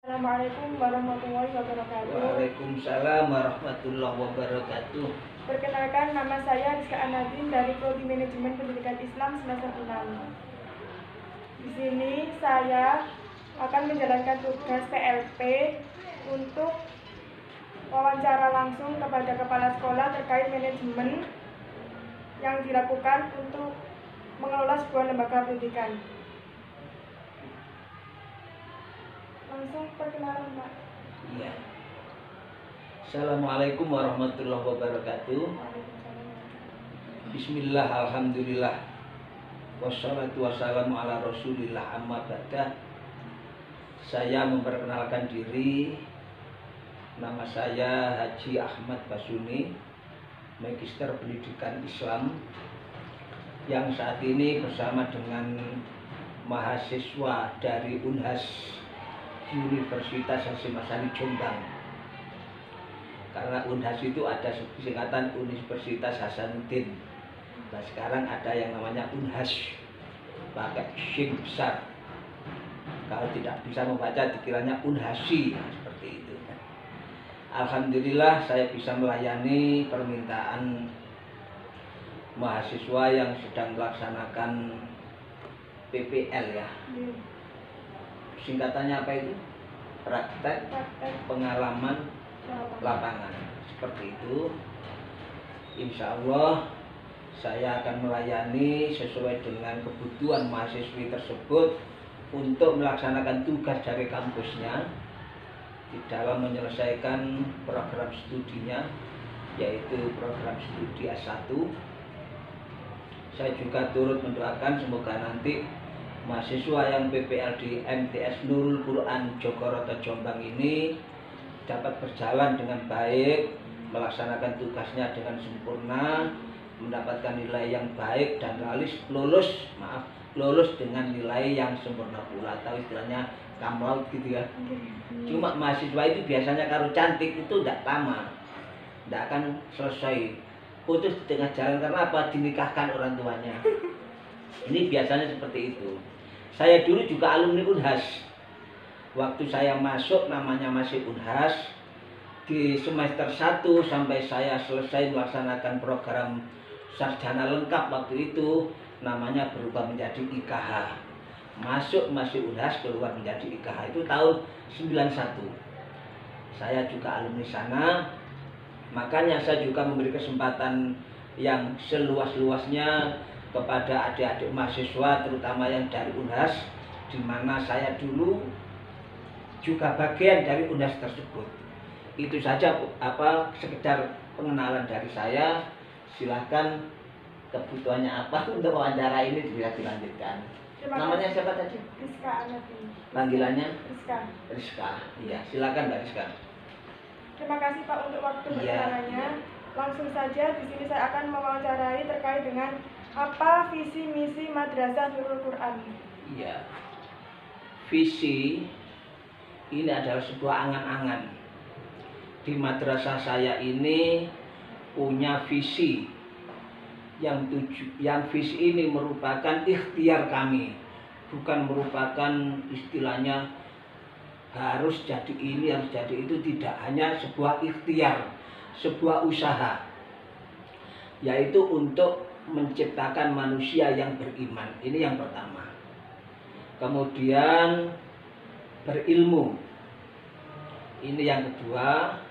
Assalamualaikum warahmatullahi wabarakatuh. Waalaikumsalam warahmatullahi wabarakatuh. Perkenalkan, nama saya Rizka Anadin dari Prodi Manajemen Pendidikan Islam semester 6. Di sini saya akan menjalankan tugas PLP untuk wawancara langsung kepada kepala sekolah terkait manajemen yang dilakukan untuk mengelola sebuah lembaga pendidikan. Langsung perkenalan, Pak. Iya. Assalamualaikum warahmatullahi wabarakatuh. Bismillah, alhamdulillah, wassalatu wassalamu ala rasulillah, amma ba'da. Saya memperkenalkan diri. Nama saya Haji Ahmad Basuni, Magister Pendidikan Islam, yang saat ini bersama dengan mahasiswa dari Unhas Universitas Hasyim Asy'ari Jombang. Karena Unhas itu ada singkatan Universitas Hasanuddin. Nah, sekarang ada yang namanya Unhas pakai shin besar. Kalau tidak bisa membaca dikiranya Unhasi, nah, seperti itu. Alhamdulillah saya bisa melayani permintaan mahasiswa yang sedang melaksanakan PPL ya. Singkatannya apa itu? Praktek pengalaman lapangan. Seperti itu. Insya Allah saya akan melayani sesuai dengan kebutuhan mahasiswi tersebut untuk melaksanakan tugas dari kampusnya di dalam menyelesaikan program studinya, yaitu program studi S1. Saya juga turut mendoakan semoga nanti mahasiswa yang PPL di MTS Nurul Quran Jogoroto Jombang ini dapat berjalan dengan baik, melaksanakan tugasnya dengan sempurna, mendapatkan nilai yang baik dan lulus dengan nilai yang sempurna pula, atau istilahnya kamlaut gitu ya. Cuma mahasiswa itu biasanya kalau cantik itu tidak lama, tidak akan selesai, putus di tengah jalan. Karena apa? Dinikahkan orang tuanya. Ini biasanya seperti itu. Saya dulu juga alumni Unhas. Waktu saya masuk namanya masih Unhas. Di semester 1 sampai saya selesai melaksanakan program sarjana lengkap waktu itu, namanya berubah menjadi IKH. Masuk masih Unhas, keluar menjadi IKH. Itu tahun 91. Saya juga alumni sana. Makanya saya juga memberi kesempatan yang seluas-luasnya kepada adik-adik mahasiswa, terutama yang dari Unhas, di mana saya dulu juga bagian dari Unhas tersebut. Itu saja sekedar pengenalan dari saya. Silahkan kebutuhannya apa untuk wawancara ini bisa dilanjutkan. Namanya siapa tadi? Rizka Anadin. Panggilannya? Rizka. Rizka. Iya, silakan Mbak Rizka. Terima kasih Pak untuk waktu perkenalannya. Langsung saja di sini saya akan mewawancarai terkait dengan apa visi misi Madrasah Nurul Quran. Iya. Visi ini adalah sebuah angan-angan. Di madrasah saya ini punya visi yang visi ini merupakan ikhtiar kami, bukan merupakan istilahnya harus jadi ini, harus jadi itu. Tidak, hanya sebuah ikhtiar, sebuah usaha, yaitu untuk menciptakan manusia yang beriman. Ini yang pertama. Kemudian berilmu. Ini yang kedua.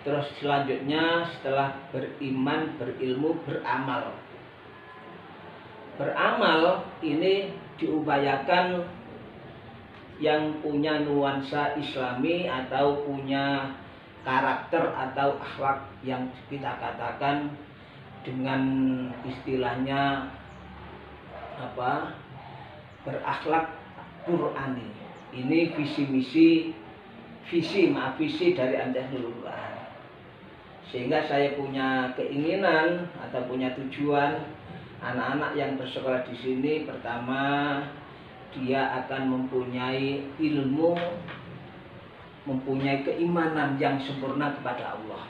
Terus selanjutnya setelah beriman, berilmu, beramal. Beramal ini diupayakan yang punya nuansa Islami atau punya karakter atau akhlak yang kita katakan dengan istilahnya berakhlak Qurani. Ini visi dari MTS Nurul Quran. Sehingga saya punya keinginan atau punya tujuan anak-anak yang bersekolah di sini, pertama dia akan mempunyai ilmu, mempunyai keimanan yang sempurna kepada Allah.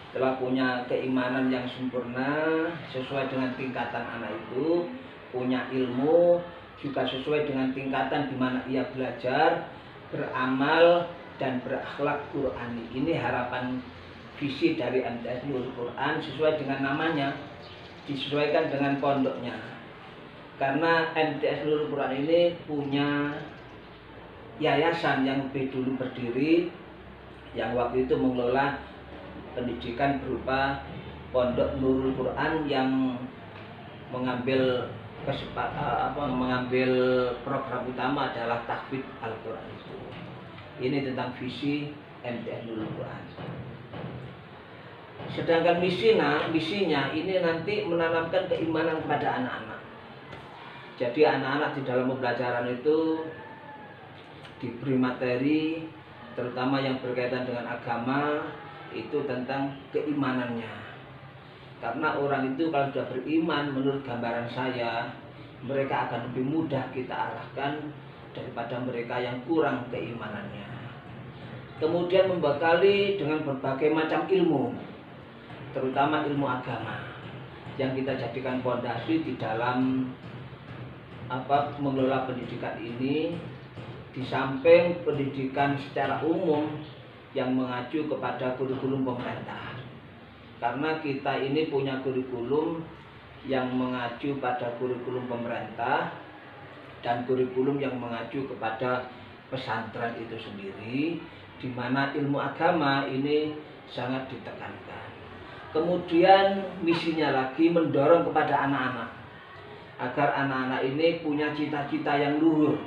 Setelah punya keimanan yang sempurna sesuai dengan tingkatan anak itu, punya ilmu juga sesuai dengan tingkatan di mana ia belajar, beramal dan berakhlak Qur'ani. Ini harapan visi dari MTS Nurul Quran sesuai dengan namanya, disesuaikan dengan pondoknya. Karena MTS Nurul Quran ini punya yayasan yang lebih dulu berdiri, yang waktu itu mengelola pendidikan berupa pondok Nurul Quran yang mengambil mengambil program utama adalah tahfidz Al-Quran itu. Ini tentang visi MTS Nurul Quran. Sedangkan misinya ini nanti menanamkan keimanan kepada anak-anak. Jadi anak-anak di dalam pembelajaran itu diberi materi terutama yang berkaitan dengan agama, itu tentang keimanannya. Karena orang itu kalau sudah beriman, menurut gambaran saya, mereka akan lebih mudah kita arahkan daripada mereka yang kurang keimanannya. Kemudian membekali dengan berbagai macam ilmu, terutama ilmu agama, yang kita jadikan fondasi di dalam mengelola pendidikan ini, di samping pendidikan secara umum yang mengacu kepada kurikulum pemerintah. Karena kita ini punya kurikulum yang mengacu pada kurikulum pemerintah dan kurikulum yang mengacu kepada pesantren itu sendiri, di mana ilmu agama ini sangat ditekankan. Kemudian misinya lagi mendorong kepada anak-anak agar anak-anak ini punya cita-cita yang luhur.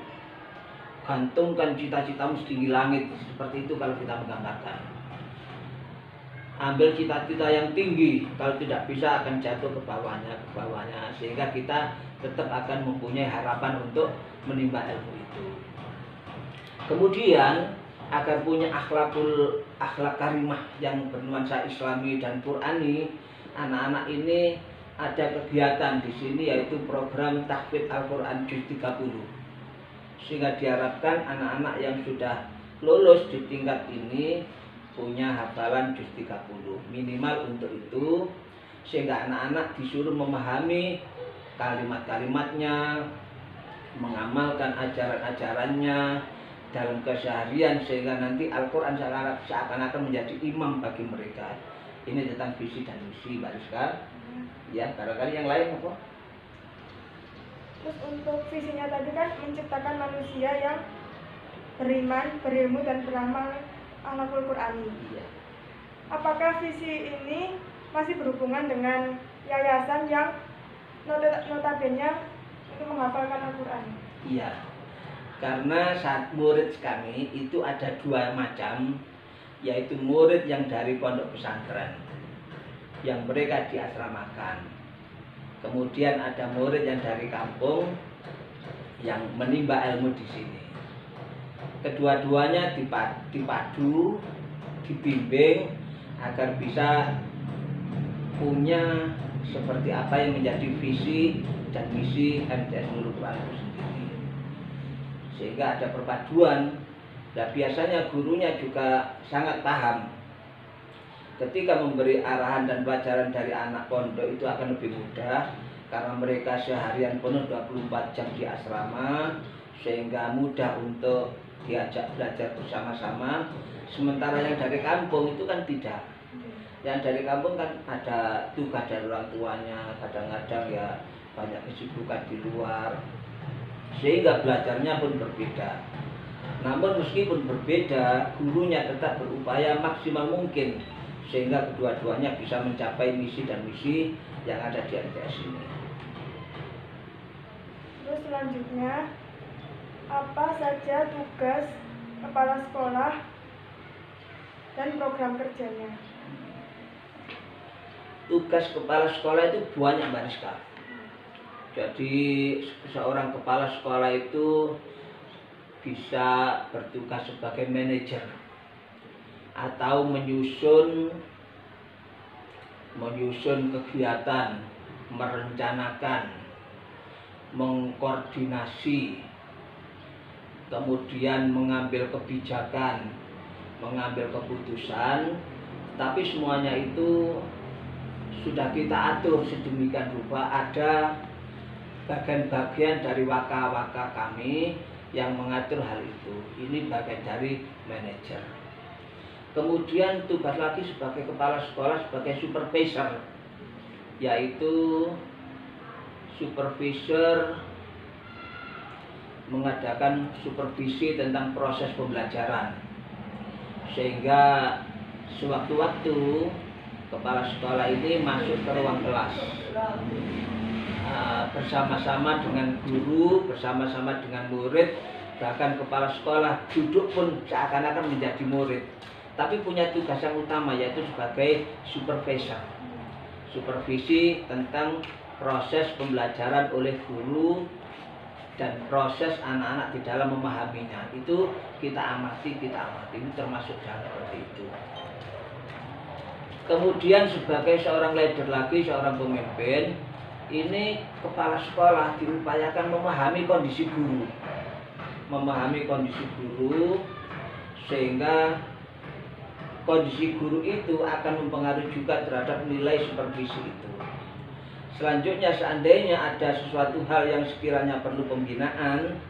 Gantungkan cita-citamu setinggi langit, seperti itu kalau kita menggambarkan. Ambil cita-cita yang tinggi, kalau tidak bisa akan jatuh ke bawahnya, sehingga kita tetap akan mempunyai harapan untuk menimba ilmu itu. Kemudian agar punya akhlak karimah yang bernuansa Islami dan Qur'ani, anak-anak ini ada kegiatan di sini yaitu program tahfidz Al-Quran juz 30. Sehingga diharapkan anak-anak yang sudah lulus di tingkat ini punya hafalan juz 30 minimal untuk itu, sehingga anak-anak disuruh memahami kalimat-kalimatnya, mengamalkan ajaran-ajarannya dalam keseharian, sehingga nanti Al-Quran seakan-akan menjadi imam bagi mereka. Ini tentang visi dan misi, Mbak Rizka. Ya, barangkali yang lain apa? Terus untuk visinya tadi kan menciptakan manusia yang beriman, berilmu dan beramal akhlakul Qur'ani. Iya. Apakah visi ini masih berhubungan dengan yayasan yang notabene itu menghafalkan Al-Quran? Iya. Karena saat murid kami itu ada dua macam, yaitu murid yang dari pondok pesantren yang mereka diasramakan. Kemudian ada murid yang dari kampung yang menimba ilmu di sini. Kedua-duanya dipadu, dibimbing agar bisa punya seperti apa yang menjadi visi dan misi MTS Nurul Quran itu sendiri. Sehingga ada perpaduan. Dan biasanya gurunya juga sangat paham. Ketika memberi arahan dan pelajaran dari anak pondok itu akan lebih mudah, karena mereka seharian penuh 24 jam di asrama, sehingga mudah untuk diajak belajar bersama-sama. Sementara yang dari kampung itu kan tidak. Yang dari kampung kan ada tugas dari orang tuanya, kadang-kadang ya banyak kesibukan di luar, sehingga belajarnya pun berbeda. Namun meskipun berbeda, gurunya tetap berupaya maksimal mungkin sehingga kedua-duanya bisa mencapai misi dan misi yang ada di MTS ini. Terus selanjutnya, apa saja tugas kepala sekolah dan program kerjanya? Tugas kepala sekolah itu banyak, Mbak Rizka. Jadi seorang kepala sekolah itu bisa bertugas sebagai manajer atau menyusun kegiatan, merencanakan, mengkoordinasi, kemudian mengambil kebijakan, mengambil keputusan. Tapi semuanya itu sudah kita atur sedemikian rupa. Ada bagian-bagian dari waka-waka kami yang mengatur hal itu. Ini bagian dari manajer. Kemudian tugas lagi sebagai kepala sekolah sebagai supervisor, yaitu supervisor mengadakan supervisi tentang proses pembelajaran, sehingga sewaktu-waktu kepala sekolah ini masuk ke ruang kelas bersama-sama dengan guru, bersama-sama dengan murid, bahkan kepala sekolah duduk pun seakan-akan menjadi murid, tapi punya tugas yang utama yaitu sebagai supervisor, supervisi tentang proses pembelajaran oleh guru dan proses anak-anak di dalam memahaminya. Itu kita amati, ini termasuk dalam seperti itu. Kemudian sebagai seorang leader lagi, seorang pemimpin, ini kepala sekolah diupayakan memahami kondisi guru, sehingga kondisi guru itu akan mempengaruhi juga terhadap nilai supervisi itu. Selanjutnya, seandainya ada sesuatu hal yang sekiranya perlu pembinaan,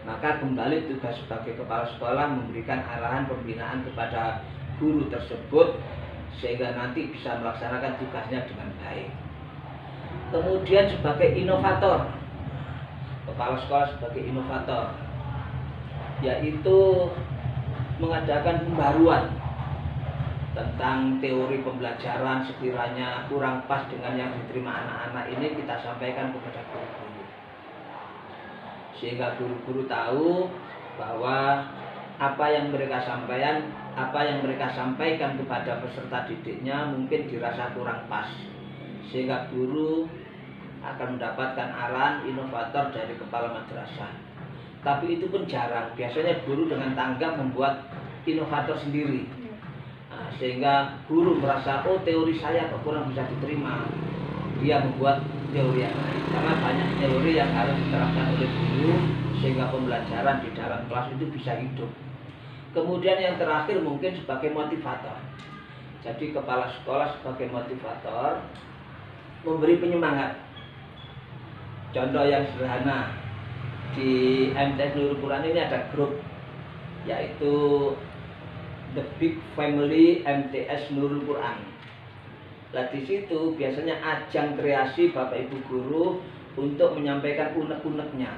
maka kembali tugas sebagai kepala sekolah memberikan arahan pembinaan kepada guru tersebut sehingga nanti bisa melaksanakan tugasnya dengan baik. Kemudian sebagai inovator, kepala sekolah sebagai inovator, yaitu mengadakan pembaruan tentang teori pembelajaran sekiranya kurang pas dengan yang diterima anak-anak ini, kita sampaikan kepada guru-guru, sehingga guru-guru tahu bahwa apa yang mereka sampaikan kepada peserta didiknya mungkin dirasa kurang pas, sehingga guru akan mendapatkan arahan inovator dari kepala madrasah. Tapi itu pun jarang, biasanya guru dengan tanggap membuat inovator sendiri. Sehingga guru merasa, oh teori saya kok kurang bisa diterima, dia membuat teori yang lain, karena banyak teori yang harus diterapkan oleh guru sehingga pembelajaran di dalam kelas itu bisa hidup. Kemudian yang terakhir mungkin sebagai motivator. Jadi kepala sekolah sebagai motivator memberi penyemangat. Contoh yang sederhana, di MTS Nurul Quran ini ada grup, yaitu The Big Family MTS Nurul Quran. Nah, di situ biasanya ajang kreasi Bapak Ibu guru untuk menyampaikan unek-uneknya,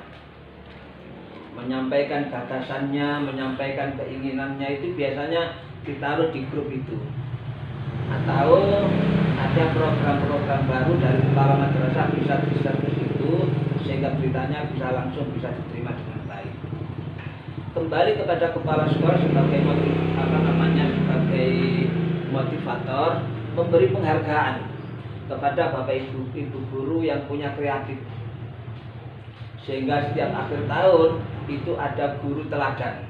menyampaikan gagasannya, menyampaikan keinginannya, itu biasanya ditaruh di grup itu. Atau ada program-program baru dari kepala madrasah bisa di-share ke situ sehingga beritanya bisa langsung bisa diterima dengan baik. Kembali kepada kepala sekolah sebagai sebagai motivator, memberi penghargaan kepada Bapak Ibu guru yang punya kreatif, sehingga setiap akhir tahun itu ada guru teladan,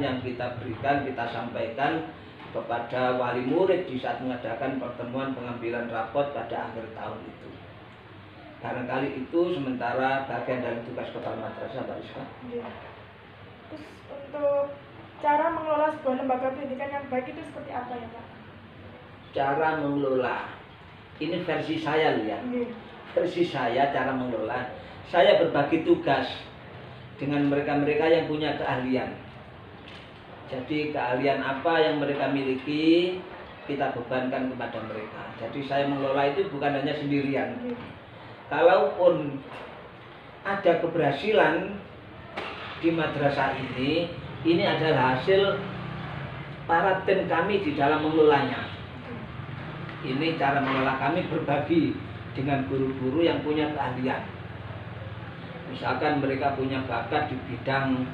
yang kita berikan, kita sampaikan kepada wali murid di saat mengadakan pertemuan pengambilan rapot pada akhir tahun itu. Barangkali itu sementara bagian dari tugas kepala madrasah, Mbak Rizka. Terus untuk cara mengelola sebuah lembaga pendidikan yang baik itu seperti apa ya Pak? Cara mengelola, ini versi saya loh ya. Versi saya cara mengelola. Saya berbagi tugas dengan mereka-mereka yang punya keahlian. Jadi keahlian apa yang mereka miliki kita bebankan kepada mereka. Jadi saya mengelola itu bukan hanya sendirian. Kalaupun ada keberhasilan di madrasah ini adalah hasil para tim kami di dalam mengelolanya. Ini cara mengelola kami berbagi dengan guru-guru yang punya keahlian. Misalkan mereka punya bakat di bidang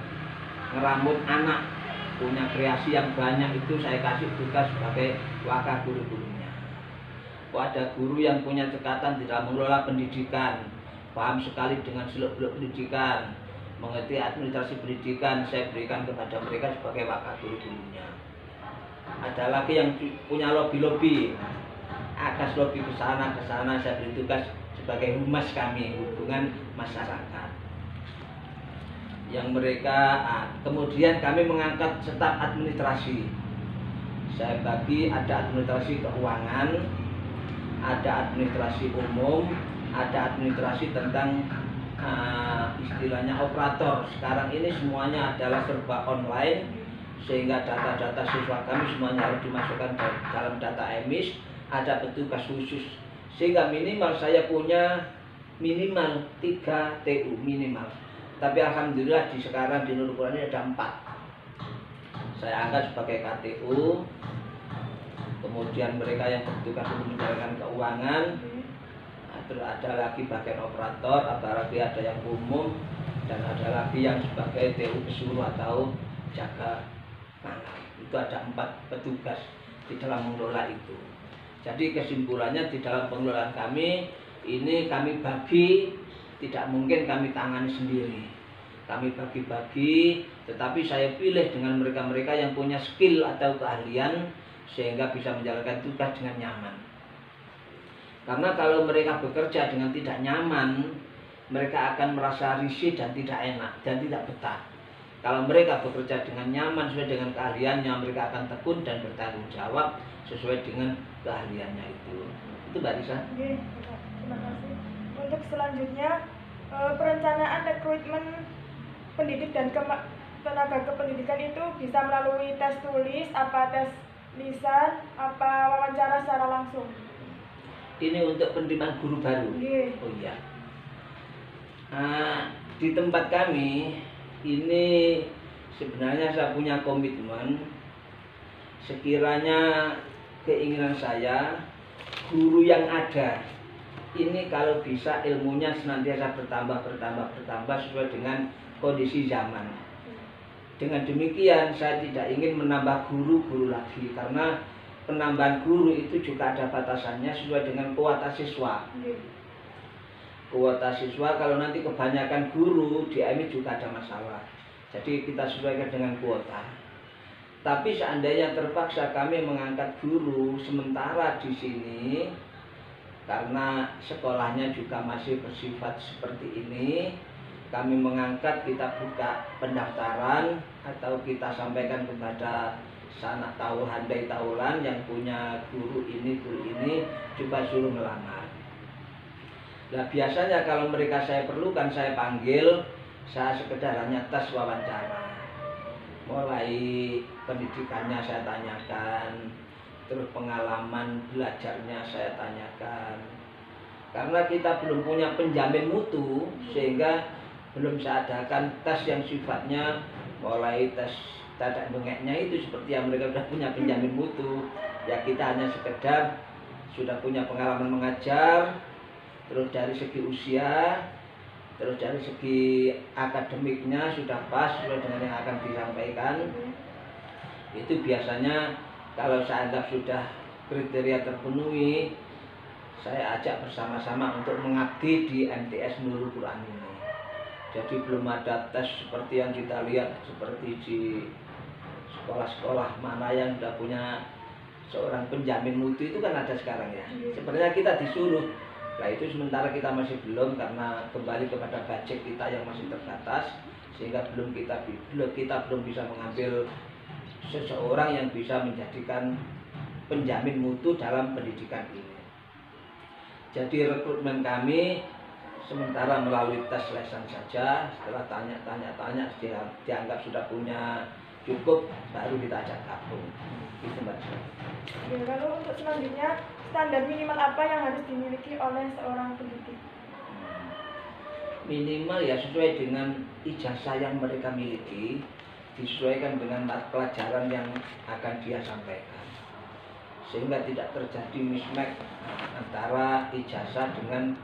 ngeramut anak, punya kreasi yang banyak, itu saya kasih tugas sebagai wakil guru-gurunya. Ada guru yang punya cekatan di dalam mengelola pendidikan, paham sekali dengan seluk-beluk pendidikan, mengerti administrasi pendidikan, saya berikan kepada mereka sebagai wakil guru-gurunya. Ada lagi yang punya lobby-lobby, atas lobby ke sana saya beri tugas sebagai humas kami, hubungan masyarakat. Yang mereka, kemudian kami mengangkat staf administrasi. Saya bagi, ada administrasi keuangan, ada administrasi umum, ada administrasi tentang istilahnya operator. Sekarang ini semuanya adalah serba online, sehingga data-data siswa kami semuanya harus dimasukkan dalam data EMIS, ada petugas khusus, sehingga minimal saya punya minimal 3 TU minimal. Tapi alhamdulillah sekarang di Nurul Quran ini ada 4. Saya angkat sebagai KTU, kemudian mereka yang bertugas untuk menjalankan keuangan, terus ada lagi bagian operator, ada yang umum, dan ada lagi yang sebagai TU pesuruh atau jaga pangan. Itu ada 4 petugas di dalam mengelola itu. Jadi kesimpulannya di dalam pengelolaan kami ini kami bagi, tidak mungkin kami tangani sendiri. Kami bagi-bagi, tetapi saya pilih dengan mereka-mereka yang punya skill atau keahlian sehingga bisa menjalankan tugas dengan nyaman. Karena kalau mereka bekerja dengan tidak nyaman, mereka akan merasa risih dan tidak enak dan tidak betah. Kalau mereka bekerja dengan nyaman sesuai dengan keahliannya, mereka akan tekun dan bertanggung jawab sesuai dengan keahliannya itu. Itu Mbak Risa. Oke, terima kasih. Untuk selanjutnya, perencanaan rekrutmen pendidik dan tenaga kependidikan itu bisa melalui tes tulis, apa tes lisan, apa wawancara secara langsung. Ini untuk penerimaan guru baru. Oh iya. Di tempat kami ini sebenarnya saya punya komitmen, sekiranya keinginan saya guru yang ada ini kalau bisa ilmunya senantiasa bertambah sesuai dengan kondisi zaman. Dengan demikian saya tidak ingin menambah guru lagi, karena penambahan guru itu juga ada batasannya sesuai dengan kuota siswa. Kuota siswa kalau nanti kebanyakan guru di EMI juga ada masalah. Jadi kita sesuaikan dengan kuota. Tapi seandainya terpaksa kami mengangkat guru sementara di sini karena sekolahnya juga masih bersifat seperti ini, kami mengangkat, kita buka pendaftaran atau kita sampaikan kepada sanak tahu handai taulan yang punya guru ini coba suruh melamar. Nah biasanya kalau mereka saya perlukan, saya panggil, saya sekedar hanya tes wawancara. Mulai pendidikannya saya tanyakan, terus pengalaman belajarnya saya tanyakan. Karena kita belum punya penjamin mutu, sehingga belum saya adakan tes yang sifatnya mulai tes dadak bengeknya itu seperti yang mereka sudah punya penjamin mutu. Ya kita hanya sekedar sudah punya pengalaman mengajar, terus dari segi usia, terus dari segi akademiknya sudah pas sesuai dengan yang akan disampaikan. Itu biasanya kalau saya anggap sudah kriteria terpenuhi, saya ajak bersama-sama untuk mengabdi di MTS Nurul Quran ini. Jadi belum ada tes seperti yang kita lihat seperti di sekolah-sekolah mana yang sudah punya seorang penjamin mutu itu kan ada sekarang ya. Sebenarnya kita disuruh. Nah itu sementara kita masih belum, karena kembali kepada budget kita yang masih terbatas, sehingga kita belum bisa mengambil seseorang yang bisa menjadikan penjamin mutu dalam pendidikan ini. Jadi rekrutmen kami sementara melalui tes lesan saja. Setelah tanya dianggap sudah punya cukup, baru kita ajak gabung. Itu Mbak. Ya, lalu untuk selanjutnya, standar minimal apa yang harus dimiliki oleh seorang pendidik? Minimal ya sesuai dengan ijazah yang mereka miliki, disesuaikan dengan pelajaran yang akan dia sampaikan, sehingga tidak terjadi mismatch antara ijazah dengan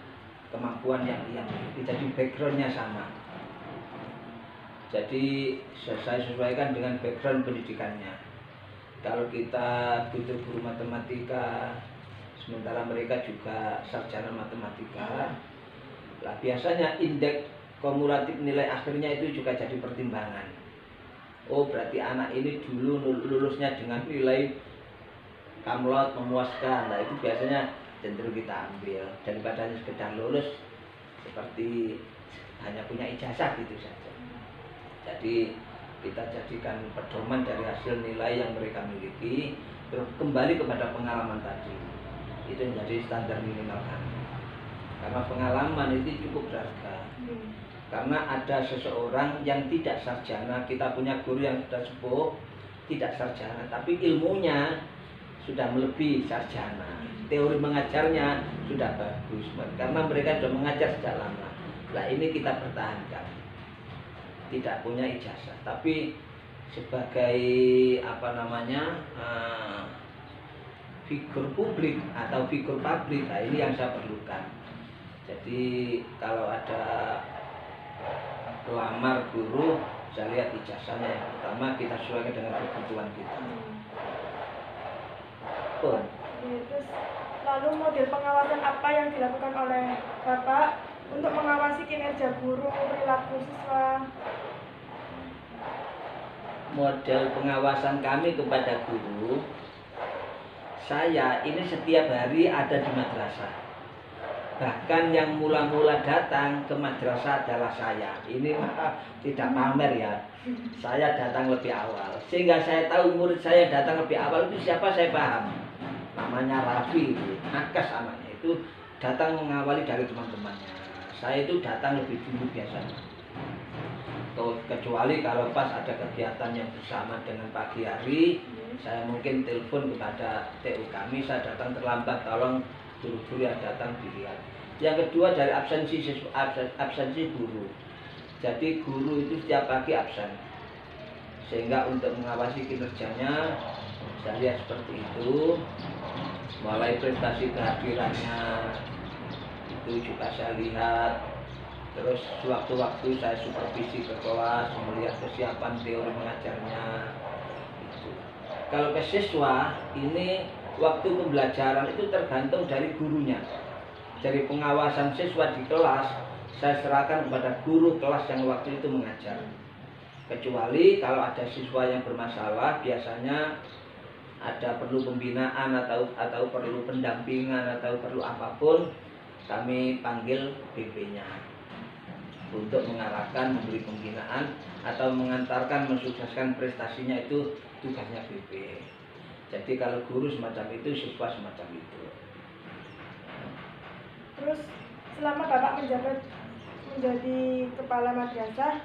kemampuan yang ia miliki. Jadi backgroundnya sama. Jadi saya sesuaikan dengan background pendidikannya. Kalau kita butuh guru matematika, sementara mereka juga sarjana matematika, lah biasanya indeks kumulatif nilai akhirnya itu juga jadi pertimbangan. Oh berarti anak ini dulu lulusnya dengan nilai kamlot memuaskan. Nah itu biasanya cenderung kita ambil, daripada hanya sekedar lulus seperti hanya punya ijazah gitu saja. Jadi kita jadikan pedoman dari hasil nilai yang mereka miliki, terus kembali kepada pengalaman tadi. Itu menjadi standar minimal kami. Karena pengalaman itu cukup berharga. Karena ada seseorang yang tidak sarjana, kita punya guru yang sudah sepuh, tidak sarjana, tapi ilmunya sudah melebihi sarjana. Teori mengajarnya sudah bagus, karena mereka sudah mengajar sejak lama. Nah ini kita pertahankan. Tidak punya ijazah, tapi sebagai figur publik atau figur publik, nah ini yang saya perlukan. Jadi kalau ada pelamar guru, saya lihat ijazahnya yang pertama, kita sesuaikan dengan kebutuhan kita. Pun. Terus lalu model pengawasan apa yang dilakukan oleh Bapak untuk mengawasi kinerja guru, perilaku siswa? Model pengawasan kami kepada guru, saya ini setiap hari ada di madrasah. Bahkan yang mula-mula datang ke madrasah adalah saya. Ini tidak pamer ya. Saya datang lebih awal. Sehingga saya tahu murid saya datang lebih awal itu siapa, saya paham. Namanya Raffi, Nakas anaknya itu datang mengawali dari teman-temannya. Saya itu datang lebih dulu biasanya. Kecuali kalau pas ada kegiatan yang bersama dengan pagi hari, saya mungkin telepon kepada TU kami, saya datang terlambat, tolong guru-guru yang datang dilihat. Yang kedua dari absensi guru. Jadi guru itu setiap pagi absen, sehingga untuk mengawasi kinerjanya saya lihat seperti itu. Mulai prestasi kehadirannya itu juga saya lihat. Terus sewaktu-waktu saya supervisi ke kelas, melihat kesiapan teori mengajarnya. Kalau ke siswa, ini waktu pembelajaran itu tergantung dari gurunya. Dari pengawasan siswa di kelas, saya serahkan kepada guru kelas yang waktu itu mengajar. Kecuali kalau ada siswa yang bermasalah, biasanya ada perlu pembinaan atau perlu pendampingan atau perlu apapun, kami panggil BP-nya untuk mengarahkan, memberi pembinaan atau mengantarkan, mensukseskan prestasinya, itu tugasnya BP. Jadi kalau guru semacam itu, siswa semacam itu. Terus selama Bapak menjabat menjadi kepala madrasah,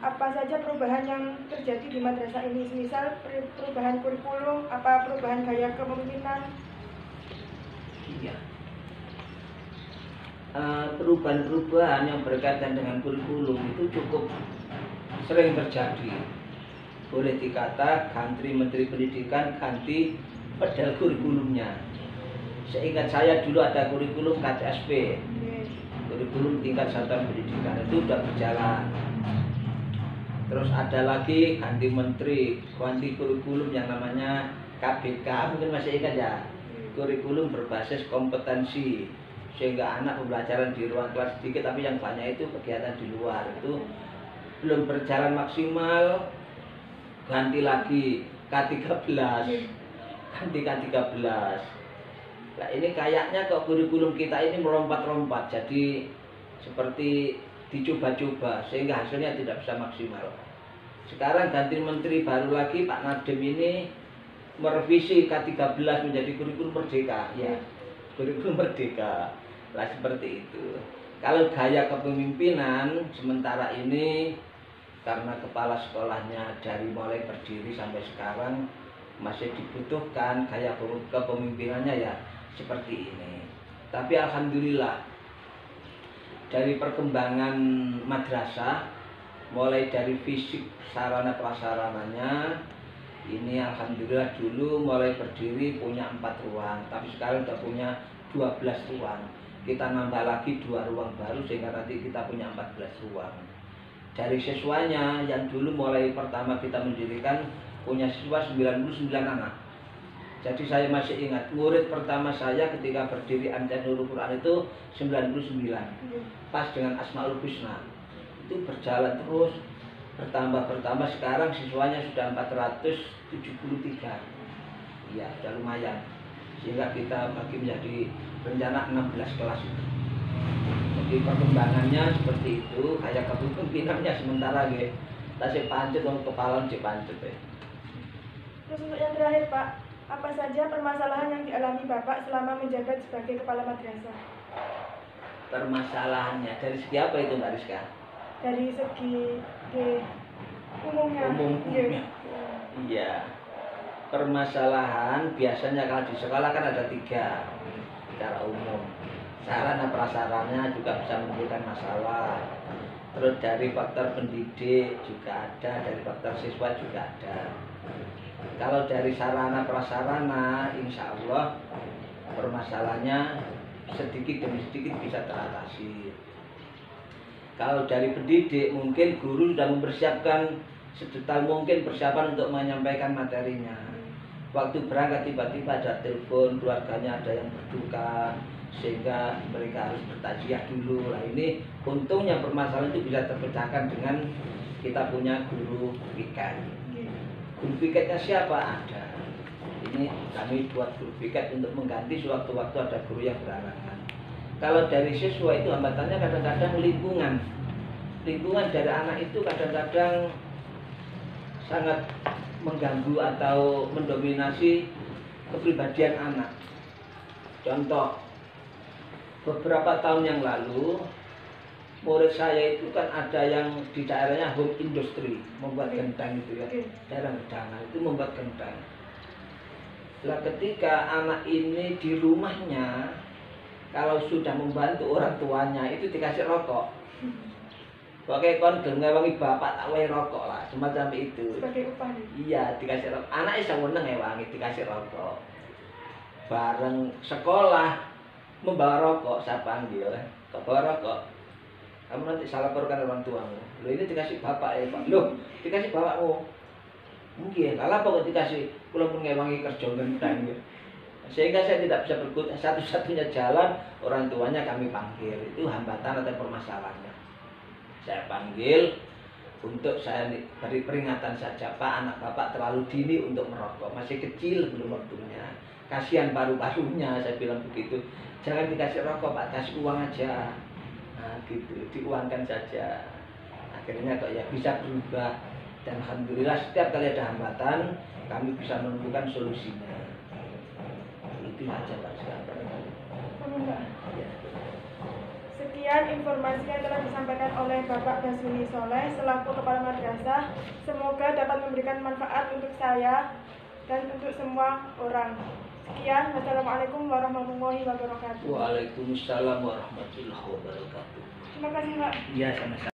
apa saja perubahan yang terjadi di madrasah ini? Misal perubahan kurikulum, apa perubahan gaya kepemimpinan? Iya. Perubahan-perubahan yang berkaitan dengan kurikulum itu cukup sering terjadi. Boleh dikata ganti menteri pendidikan, ganti pedal kurikulumnya. Seingat saya dulu ada kurikulum KTSP, kurikulum tingkat satuan pendidikan, itu sudah berjalan. Terus ada lagi ganti menteri, ganti kurikulum yang namanya KBK, mungkin masih ingat ya, kurikulum berbasis kompetensi. Sehingga anak pembelajaran di ruang kelas sedikit, tapi yang banyak itu kegiatan di luar. Itu belum berjalan maksimal, ganti lagi K13, ganti K13. Nah ini kayaknya kok kurikulum kita ini melompat-lompat, jadi seperti dicoba-coba sehingga hasilnya tidak bisa maksimal. Sekarang ganti menteri baru lagi, Pak Nadiem ini merevisi K13 menjadi kurikulum merdeka, ya, kurikulum merdeka. Lah seperti itu. Kalau gaya kepemimpinan sementara ini, karena kepala sekolahnya dari mulai berdiri sampai sekarang masih dibutuhkan gaya kepemimpinannya ya seperti ini. Tapi alhamdulillah dari perkembangan madrasah, mulai dari fisik sarana prasarananya, ini alhamdulillah dulu mulai berdiri punya 4 ruang, tapi sekarang sudah punya 12 ruang. Kita nambah lagi 2 ruang baru sehingga nanti kita punya 14 ruang. Dari siswanya yang dulu mulai pertama kita mendirikan punya siswa 99 anak. Jadi saya masih ingat murid pertama saya ketika berdiri Amjad Nurul Quran itu 99. Pas dengan Asmaul Husna. Itu berjalan terus bertambah sekarang siswanya sudah 473. Iya, sudah lumayan. Sehingga kita bagi menjadi rencana 16 kelas itu. Jadi perkembangannya seperti itu, kayak kepemimpinannya sementara nggih. Tasik pancet wong kepala cek pancet. Terus untuk yang terakhir, Pak, apa saja permasalahan yang dialami Bapak selama menjabat sebagai kepala madrasah? permasalahannya dari segi apa itu Mbak Rizka? Dari segi umumnya. Umumnya. Iya. Permasalahan biasanya kalau di sekolah kan ada 3 secara umum. Sarana prasarana juga bisa menimbulkan masalah. Terus dari faktor pendidik juga ada, dari faktor siswa juga ada. Kalau dari sarana prasarana, insya Allah permasalahannya sedikit demi sedikit bisa teratasi. Kalau dari pendidik, mungkin guru sudah mempersiapkan sedetail mungkin persiapan untuk menyampaikan materinya. Waktu berangkat tiba-tiba ada telepon, keluarganya ada yang berduka, sehingga mereka harus bertaziah dulu. Nah ini untungnya permasalahan itu bisa terpecahkan dengan kita punya guru piket. Guru piketnya siapa? Ada. Ini kami buat guru piket untuk mengganti sewaktu-waktu ada guru yang berhalangan. Kalau dari siswa itu hambatannya kadang-kadang lingkungan. Lingkungan dari anak itu kadang-kadang sangat mengganggu atau mendominasi kepribadian anak. Contoh, beberapa tahun yang lalu murid saya itu kan ada yang di daerahnya home industry, membuat kentang itu ya, daerah Gedangan itu membuat kentang. Nah, ketika anak ini di rumahnya, kalau sudah membantu orang tuanya itu dikasih rokok. Pokoknya kon ngewangi bapak tak wae rokok lah, semacam itu. Sebagai upah. Iya, dikasih rokok. Anaknya seneng ngewangi dikasih rokok. Bareng sekolah membawa rokok, saya panggil, kok bawa rokok? Kamu nanti saya laporkan orang tuamu. Loh ini dikasih bapak ya Pak. Loh, dikasih bapakmu. Mungkin, kalau apa kok dikasih pulang mengewangi kerja genteng. Sehingga saya tidak bisa berkutik. Satu-satunya jalan orang tuanya kami panggil. Itu hambatan atau permasalahannya. Saya panggil untuk saya beri peringatan saja, Pak, anak bapak terlalu dini untuk merokok, masih kecil belum waktunya. Kasihan paru-parunya, saya bilang begitu. Jangan dikasih rokok Pak, kasih uang aja. Nah gitu, diuangkan saja. Akhirnya kok ya bisa berubah. Dan alhamdulillah setiap kali ada hambatan, kami bisa menemukan solusinya. Itu aja Pak sekarang. Ya. Sekian informasi yang telah disampaikan oleh Bapak Basuni Soleh selaku Kepala Madrasah. Semoga dapat memberikan manfaat untuk saya dan untuk semua orang. Sekian, wassalamualaikum warahmatullahi wabarakatuh. Waalaikumsalam warahmatullahi wabarakatuh. Terima kasih Pak. Iya, sama-sama.